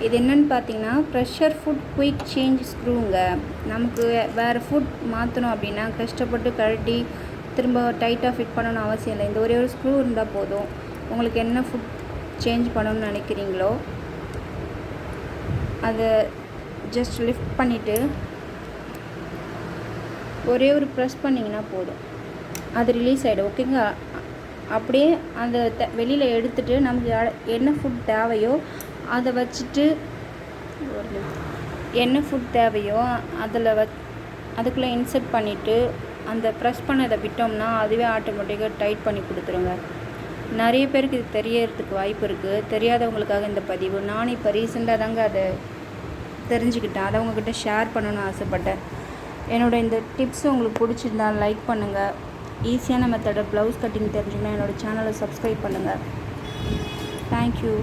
இது என்னென்னு பார்த்தீங்கன்னா ப்ரெஷர் ஃபுட் குயிக் சேஞ்ச் ஸ்க்ரூங்க. நமக்கு வேறு ஃபுட் மாற்றணும் அப்படின்னா கஷ்டப்பட்டு கழட்டி திரும்ப டைட்டாக ஃபிட் பண்ணணும்னு அவசியம் இல்லை. இந்த ஒரே ஒரு ஸ்க்ரூ இருந்தால் போதும். உங்களுக்கு என்ன ஃபுட் சேஞ்ச் பண்ணணும்னு நினைக்கிறீங்களோ அதை ஜஸ்ட் லிஃப்ட் பண்ணிவிட்டு ஒரே ஒரு ப்ரெஸ் பண்ணிங்கன்னா போதும், அது ரிலீஸ் ஆகிடும். ஓகேங்க. அப்படியே அந்த வெளியில் எடுத்துகிட்டு நமக்கு என்ன ஃபுட் தேவையோ அதை வச்சுட்டு என்ன ஃபுட் தேவையோ அதில் அதுக்குள்ளே இன்சர்ட் பண்ணிவிட்டு அந்த ப்ரெஸ் பண்ணதை விட்டோம்னா அதுவே ஆட்டோமேட்டிக்காக டைட் பண்ணி கொடுத்துருங்க. நிறைய பேருக்கு இது தெரியறதுக்கு வாய்ப்பு இருக்குது. தெரியாதவங்களுக்காக இந்த பதிவு. நான் இப்போ ரீசெண்டாக தாங்க அதை தெரிஞ்சுக்கிட்டேன். அதை உங்கள்கிட்ட ஷேர் பண்ணணும்னு ஆசைப்பட்டேன். என்னோடய இந்த டிப்ஸ் உங்களுக்கு பிடிச்சிருந்தால் லைக் பண்ணுங்கள். ஈஸியான மெத்தடை ப்ளவுஸ் கட்டிங் தெரிஞ்சுக்கணும் என்னோடய சேனலை சப்ஸ்கிரைப் பண்ணுங்கள். தேங்க்யூ.